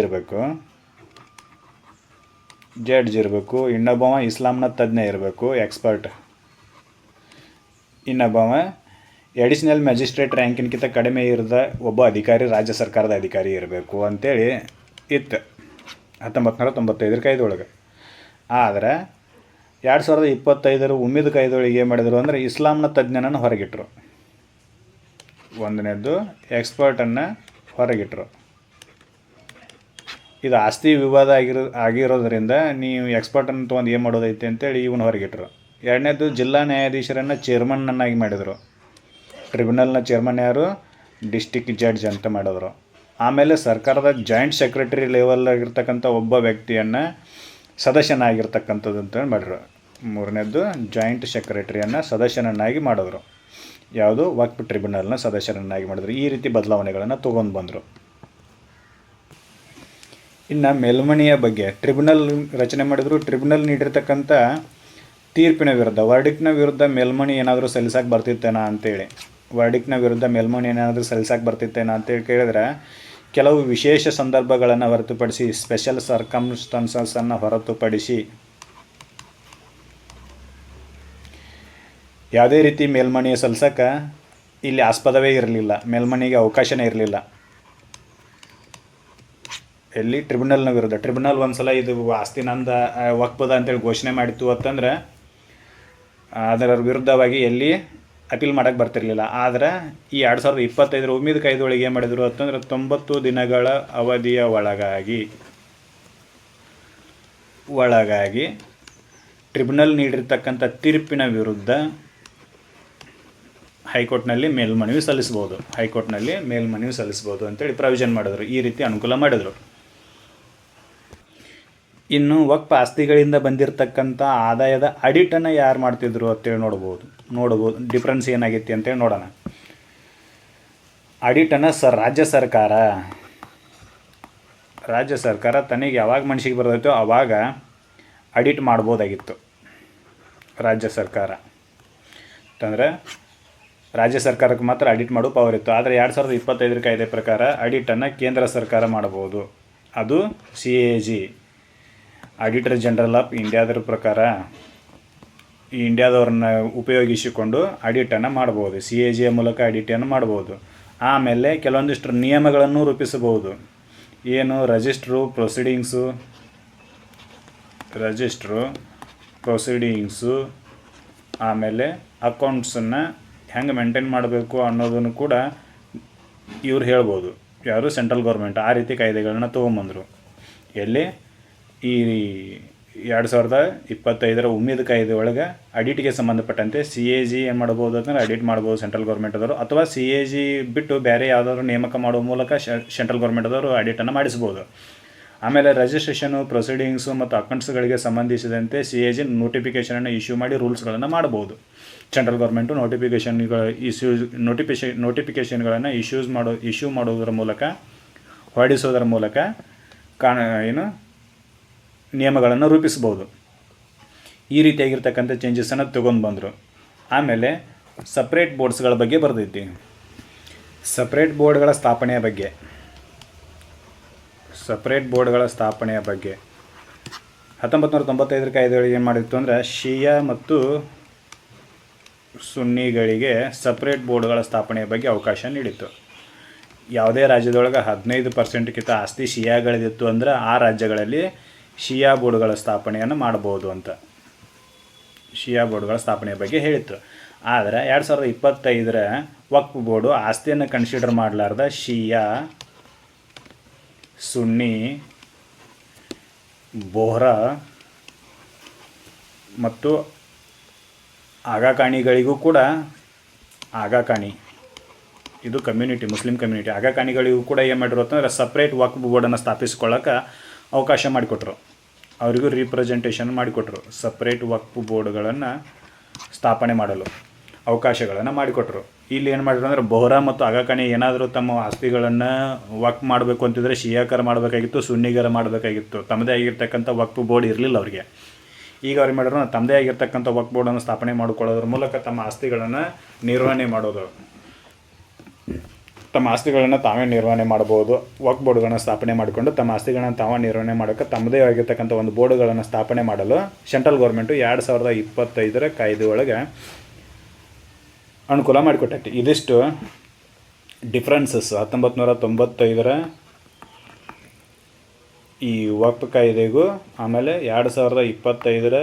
[SPEAKER 1] ಇರಬೇಕು, ಇನ್ನೊಬ್ಬವ ಇಸ್ಲಾಂನ ತಜ್ಞ ಇರಬೇಕು, ಎಕ್ಸ್ಪರ್ಟ್. ಇನ್ನೊಬ್ಬವ ಎಡಿಷ್ನಲ್ ಮ್ಯಾಜಿಸ್ಟ್ರೇಟ್ ರ್ಯಾಂಕಿನ್ಕಿಂತ ಕಡಿಮೆ ಇರದ ಒಬ್ಬ ಅಧಿಕಾರಿ, ರಾಜ್ಯ ಸರ್ಕಾರದ ಅಧಿಕಾರಿ ಇರಬೇಕು ಅಂತೇಳಿ ಇತ್ತು 1995 ಕಾಯ್ದೆ ಒಳಗೆ. ಆದರೆ 2025 ಉಮ್ಮೀದ್ ಕಾಯ್ದೆಯೊಳಗೆ ಏನು ಮಾಡಿದರು ಅಂದರೆ ಇಸ್ಲಾಂನ ತಜ್ಞನನ್ನು ಹೊರಗಿಟ್ಟರು. ಒಂದನೇದು ಎಕ್ಸ್ಪರ್ಟನ್ನು ಹೊರಗಿಟ್ಟರು. ಇದು ಆಸ್ತಿ ವಿವಾದ ಆಗಿರೋದ್ರಿಂದ ನೀವು ಎಕ್ಸ್ಪರ್ಟನ್ನು ತೊಗೊಂಡು ಏನು ಮಾಡೋದೈತೆ ಅಂತೇಳಿ ಇವನು ಹೊರಗಿಟ್ಟರು. ಎರಡನೇದು ಜಿಲ್ಲಾ ನ್ಯಾಯಾಧೀಶರನ್ನು ಚೇರ್ಮನ್ನನ್ನಾಗಿ ಮಾಡಿದರು. ಟ್ರಿಬ್ಯುನಲ್ನ ಚೇರ್ಮನ್ ಯಾರು? ಡಿಸ್ಟಿಕ್ ಜಡ್ಜ್ ಅಂತ ಮಾಡಿದ್ರು. ಆಮೇಲೆ ಸರ್ಕಾರದ ಜಾಯಿಂಟ್ ಸೆಕ್ರೆಟರಿ ಲೆವೆಲ್ಲಾಗಿರ್ತಕ್ಕಂಥ ಒಬ್ಬ ವ್ಯಕ್ತಿಯನ್ನು ಸದಸ್ಯನಾಗಿರ್ತಕ್ಕಂಥದ್ದು ಅಂತೇಳಿ ಮಾಡಿದ್ರು. ಮೂರನೇದು ಜಾಯಿಂಟ್ ಸೆಕ್ರೆಟರಿಯನ್ನು ಸದಸ್ಯನನ್ನಾಗಿ ಮಾಡಿದ್ರು. ಯಾವುದು? ವಕ್ಫ್ ಟ್ರಿಬ್ಯುನಲ್ನ ಸದಸ್ಯರನ್ನಾಗಿ ಮಾಡಿದ್ರು. ಈ ರೀತಿ ಬದಲಾವಣೆಗಳನ್ನು ತೊಗೊಂಡು ಬಂದರು. ಇನ್ನು ಮೇಲ್ಮನೆಯ ಬಗ್ಗೆ ಟ್ರಿಬ್ಯುನಲ್ ರಚನೆ ಮಾಡಿದ್ರು. ಟ್ರಿಬ್ಯುನಲ್ ನೀಡಿರ್ತಕ್ಕಂಥ ತೀರ್ಪಿನ ವಿರುದ್ಧ, ವರ್ಡಿಕ್ಟ್ನ ವಿರುದ್ಧ ಮೇಲ್ಮನೆ ಏನಾದರೂ ಸಲ್ಲಿಸಕ್ಕೆ ಬರ್ತಿತ್ತೇನಾ ಅಂತೇಳಿ, ಅಂತೇಳಿ ಕೇಳಿದ್ರೆ ಕೆಲವು ವಿಶೇಷ ಸಂದರ್ಭಗಳನ್ನು ಹೊರತುಪಡಿಸಿ, ಸ್ಪೆಷಲ್ ಸರ್ಕಮ್ಸ್ಟಾನ್ಸನ್ನು ಹೊರತುಪಡಿಸಿ ಯಾವುದೇ ರೀತಿ ಮೇಲ್ಮನೆ ಸಲ್ಲಿಸಕ್ಕೆ ಇಲ್ಲಿ ಆಸ್ಪದವೇ ಇರಲಿಲ್ಲ, ಮೇಲ್ಮನೆಗೆ ಅವಕಾಶನೇ ಇರಲಿಲ್ಲ. ಎಲ್ಲಿ? ಟ್ರಿಬ್ಯುನಲ್ನ ವಿರುದ್ಧ. ಟ್ರಿಬ್ಯುನಲ್ ಒಂದು ಸಲ ಇದು ಆಸ್ತಿ ನಂದ ವಕ್ಫದ ಅಂತೇಳಿ ಘೋಷಣೆ ಮಾಡಿತ್ತು ಅಂತಂದ್ರೆ ಅದರ ವಿರುದ್ಧವಾಗಿ ಎಲ್ಲಿ ಅಪೀಲ್ ಮಾಡೋಕ್ಕೆ ಬರ್ತಿರಲಿಲ್ಲ. ಆದರೆ ಈ 2025 ಉಮ್ಮೀದ್ ಕಾಯ್ದೆಯೊಳಗೆ ಏನು ಮಾಡಿದರು ಅಂತಂದ್ರೆ 90 ದಿನಗಳ ಅವಧಿಯ ಒಳಗಾಗಿ ಟ್ರಿಬ್ಯುನಲ್ ನೀಡಿರ್ತಕ್ಕಂಥ ತೀರ್ಪಿನ ವಿರುದ್ಧ ಹೈಕೋರ್ಟ್ನಲ್ಲಿ ಮೇಲ್ಮನವಿ ಸಲ್ಲಿಸ್ಬೋದು ಅಂತೇಳಿ ಪ್ರಾವಿಷನ್ ಮಾಡಿದ್ರು. ಈ ರೀತಿ ಅನುಕೂಲ ಮಾಡಿದರು. ಇನ್ನು ವಕ್ಫ್ ಆಸ್ತಿಗಳಿಂದ ಬಂದಿರತಕ್ಕಂಥ ಆದಾಯದ ಆಡಿಟನ್ನು ಯಾರು ಮಾಡ್ತಿದ್ರು ಅಂತೇಳಿ ನೋಡ್ಬೋದು ಡಿಫ್ರೆನ್ಸ್ ಏನಾಗಿತ್ತು ಅಂತೇಳಿ ನೋಡೋಣ. ಆಡಿಟನ್ನು ರಾಜ್ಯ ಸರ್ಕಾರ ತನಗೆ ಯಾವಾಗ ಮನಸ್ಸಿಗೆ ಬರ್ತೈತೋ ಆವಾಗ ಆಡಿಟ್ ಮಾಡ್ಬೋದಾಗಿತ್ತು. ರಾಜ್ಯ ಸರ್ಕಾರ ಅಂತಂದರೆ ರಾಜ್ಯ ಸರ್ಕಾರಕ್ಕೆ ಮಾತ್ರ ಆಡಿಟ್ ಮಾಡೋ ಪವರ್ ಇತ್ತು. ಆದರೆ 2025 ಕಾಯ್ದೆ ಪ್ರಕಾರ ಆಡಿಟನ್ನು ಕೇಂದ್ರ ಸರ್ಕಾರ ಮಾಡ್ಬೋದು. ಅದು CAG ಆಡಿಟರ್ ಜನರಲ್ ಆಫ್ ಇಂಡಿಯಾದರ ಪ್ರಕಾರ ಈ ಇಂಡಿಯಾದವ್ರನ್ನ ಉಪಯೋಗಿಸಿಕೊಂಡು ಆಡಿಟನ್ನು ಮಾಡ್ಬೋದು. CAG ಮೂಲಕ ಆಡಿಟನ್ನು ಮಾಡ್ಬೋದು. ಆಮೇಲೆ ಕೆಲವೊಂದಿಷ್ಟು ನಿಯಮಗಳನ್ನು ರೂಪಿಸಬಹುದು. ಏನು ರಿಜಿಸ್ಟ್ರು ಪ್ರೊಸೀಡಿಂಗ್ಸು ಆಮೇಲೆ ಅಕೌಂಟ್ಸನ್ನು ಹೆಂಗೆ ಮೇಂಟೈನ್ ಮಾಡಬೇಕು ಅನ್ನೋದನ್ನು ಕೂಡ ಇವ್ರು ಹೇಳ್ಬೋದು. ಯಾರು ಸೆಂಟ್ರಲ್ ಗೌರ್ಮೆಂಟ್ ಆ ರೀತಿ ಕಾಯ್ದೆಗಳನ್ನ ತೊಗೊಂಬಂದರು. ಎಲ್ಲಿ ಈ 2025 ಉಮ್ಮೀದ್ ಕಾಯ್ದೆ ಒಳಗೆ ಆಡಿಟ್ಗೆ ಸಂಬಂಧಪಟ್ಟಂತೆ CAG ಏನು ಮಾಡ್ಬೋದು ಅಂತಂದ್ರೆ ಆಡಿಟ್ ಮಾಡ್ಬೋದು ಸೆಂಟ್ರಲ್ ಗೌರ್ಮೆಂಟದವರು, ಅಥವಾ CAG ಬಿಟ್ಟು ಬೇರೆ ಯಾವುದಾದ್ರು ನೇಮಕ ಮಾಡೋ ಮೂಲಕ ಸೆಂಟ್ರಲ್ ಗೌರ್ಮೆಂಟದವರು ಆಡಿಟನ್ನು ಮಾಡಿಸ್ಬೋದು. ಆಮೇಲೆ ರಿಜಿಸ್ಟ್ರೇಷನು ಪ್ರೊಸೀಡಿಂಗ್ಸು ಮತ್ತು ಅಕೌಂಟ್ಸ್ಗಳಿಗೆ ಸಂಬಂಧಿಸಿದಂತೆ CAG ನೋಟಿಫಿಕೇಷನನ್ನು ಇಶ್ಯೂ ಮಾಡಿ ರೂಲ್ಸ್ಗಳನ್ನು ಮಾಡ್ಬೋದು. ಸೆಂಟ್ರಲ್ ಗೌರ್ಮೆಂಟು ನೋಟಿಫಿಕೇಷನ್ಗಳನ್ನು ಇಶ್ಯೂ ಮಾಡೋದರ ಮೂಲಕ ಹೊರಡಿಸೋದರ ಮೂಲಕ ನಿಯಮಗಳನ್ನು ರೂಪಿಸ್ಬೋದು. ಈ ರೀತಿಯಾಗಿರ್ತಕ್ಕಂಥ ಚೇಂಜಸನ್ನು ತೊಗೊಂಡು ಬಂದರು. ಆಮೇಲೆ ಸಪ್ರೇಟ್ ಬೋರ್ಡ್ಸ್ಗಳ ಬಗ್ಗೆ ಬರೆದೈತಿ. ಸಪ್ರೇಟ್ ಬೋರ್ಡ್ಗಳ ಸ್ಥಾಪನೆಯ ಬಗ್ಗೆ 1995 ಕಾಯ್ದೆಗಳಿಗೆ ಏನು ಮಾಡಿತ್ತು ಅಂದರೆ ಶಿಯಾ ಮತ್ತು ಸುನ್ನಿಗಳಿಗೆ ಸಪ್ರೇಟ್ ಬೋರ್ಡ್ಗಳ ಸ್ಥಾಪನೆಯ ಬಗ್ಗೆ ಅವಕಾಶ ನೀಡಿತ್ತು. ಯಾವುದೇ ರಾಜ್ಯದೊಳಗೆ 15% ಆಸ್ತಿ ಶಿಯಾಗಳದಿತ್ತು ಅಂದರೆ ಆ ರಾಜ್ಯಗಳಲ್ಲಿ ಶಿಯಾ ಬೋರ್ಡ್ಗಳ ಸ್ಥಾಪನೆಯನ್ನು ಮಾಡ್ಬೋದು ಅಂತ ಶಿಯಾ ಬೋರ್ಡ್ಗಳ ಸ್ಥಾಪನೆಯ ಬಗ್ಗೆ ಹೇಳಿತ್ತು. ಆದರೆ 2025 ವಕ್ಫ್ ಬೋರ್ಡು ಆಸ್ತಿಯನ್ನು ಕನ್ಸಿಡರ್ ಮಾಡಲಾರ್ದ ಶಿಯಾ, ಸುನ್ನಿ, ಬೋಹ್ರಾ ಮತ್ತು ಆಗಾಖಾನಿಗಳಿಗೂ ಕೂಡ ಇದು ಕಮ್ಯುನಿಟಿ, ಮುಸ್ಲಿಂ ಕಮ್ಯುನಿಟಿ, ಆಗಾಖಾನಿಗಳಿಗೂ ಕೂಡ ಏನು ಮಾಡಿದ್ರು ಅಂತಂದರೆ ಸಪ್ರೇಟ್ ವಕ್ಫ್ ಬೋರ್ಡನ್ನು ಸ್ಥಾಪಿಸ್ಕೊಳ್ಳೋಕೆ ಅವಕಾಶ ಮಾಡಿಕೊಟ್ರು. ಅವರಿಗೂ ರೀಪ್ರೆಸೆಂಟೇಷನ್ ಮಾಡಿಕೊಟ್ರು. ಸಪ್ರೇಟ್ ವಕ್ಫ್ ಬೋರ್ಡ್ಗಳನ್ನು ಸ್ಥಾಪನೆ ಮಾಡಲು ಅವಕಾಶಗಳನ್ನು ಮಾಡಿಕೊಟ್ರು. ಇಲ್ಲಿ ಏನು ಮಾಡಿದ್ರು ಅಂದರೆ ಬೋಹ್ರಾ ಮತ್ತು ಆಗಾಖಾನಿ ಏನಾದರೂ ತಮ್ಮ ಆಸ್ತಿಗಳನ್ನು ವಕ್ಫ್ ಮಾಡಬೇಕು ಅಂತಿದ್ರೆ ಶಿಯಾಕರ ಮಾಡಬೇಕಾಗಿತ್ತು, ಸುನ್ನಿಗರ ಮಾಡಬೇಕಾಗಿತ್ತು. ತಮ್ಮದೇ ಆಗಿರ್ತಕ್ಕಂಥ ವಕ್ಫ್ ಬೋರ್ಡ್ ಇರಲಿಲ್ಲ ಅವರಿಗೆ. ಈಗ ಅವ್ರು ಮಾಡಿದ್ರು ತಮ್ಮದೇ ಆಗಿರ್ತಕ್ಕಂಥ ವಕ್ಫ್ ಬೋರ್ಡನ್ನು ಸ್ಥಾಪನೆ ಮಾಡಿಕೊಳ್ಳೋದ್ರ ಮೂಲಕ ತಮ್ಮ ಆಸ್ತಿಗಳನ್ನು ತಾವೇ ನಿರ್ವಹಣೆ ಮಾಡ್ಬೋದು. ವಕ್ಫ್ ಬೋರ್ಡ್ಗಳನ್ನು ಸ್ಥಾಪನೆ ಮಾಡಿಕೊಂಡು ತಮ್ಮ ಆಸ್ತಿಗಳನ್ನು ತಾವೇ ನಿರ್ವಹಣೆ ಮಾಡೋಕ್ಕೆ ತಮ್ಮದೇ ಆಗಿರ್ತಕ್ಕಂಥ ಒಂದು ಬೋರ್ಡ್ಗಳನ್ನು ಸ್ಥಾಪನೆ ಮಾಡಲು ಸೆಂಟ್ರಲ್ ಗೌರ್ಮೆಂಟು 2025 ಕಾಯ್ದೆ ಒಳಗೆ ಅನುಕೂಲ ಮಾಡಿಕೊಟ್ಟೈತಿ. ಇದಿಷ್ಟು ಡಿಫ್ರೆನ್ಸಸ್ 1995 ಈ ವಕ್ಫ್ ಕಾಯ್ದೆಗೂ ಆಮೇಲೆ 2025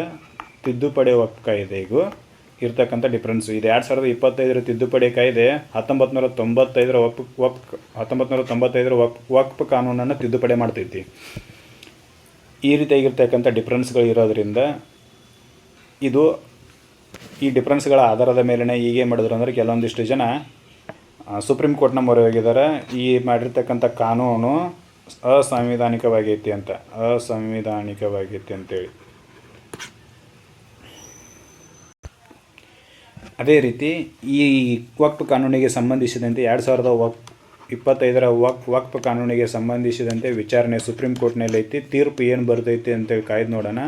[SPEAKER 1] ತಿದ್ದುಪಡಿ ವಕ್ಫ್ ಕಾಯ್ದೆಗೂ ಇರ್ತಕ್ಕಂಥ ಡಿಫ್ರೆನ್ಸು. ಇದು 2025 ತಿದ್ದುಪಡಿ ಕಾಯ್ದೆ 1995 ವಕ್ಫ್ ಕಾನೂನನ್ನು ತಿದ್ದುಪಡಿ ಮಾಡ್ತೈತಿ. ಈ ರೀತಿಯಾಗಿರ್ತಕ್ಕಂಥ ಡಿಫ್ರೆನ್ಸ್ಗಳು ಇರೋದ್ರಿಂದ ಈ ಡಿಫ್ರೆನ್ಸ್ಗಳ ಆಧಾರದ ಮೇಲೇ ಈಗೇನು ಮಾಡಿದ್ರು ಅಂದರೆ ಕೆಲವೊಂದಿಷ್ಟು ಜನ ಸುಪ್ರೀಂ ಕೋರ್ಟ್ನ ಮೊರೆ ಹೋಗಿದ್ದಾರೆ. ಈ ಮಾಡಿರ್ತಕ್ಕಂಥ ಕಾನೂನು ಅಸಂವಿಧಾನಿಕವಾಗೈತಿ ಅಂತೇಳಿ. ಅದೇ ರೀತಿ ಈ ವಕ್ಫ್ ಕಾನೂನಿಗೆ ಸಂಬಂಧಿಸಿದಂತೆ 2025 ವಕ್ಫ್ ಕಾನೂನಿಗೆ ಸಂಬಂಧಿಸಿದಂತೆ ವಿಚಾರಣೆ ಸುಪ್ರೀಂ ಕೋರ್ಟ್ನಲ್ಲಿ ಐತಿ. ತೀರ್ಪು ಏನು ಬರ್ತೈತಿ ಅಂತೇಳಿ ಕಾಯ್ದು ನೋಡೋಣ.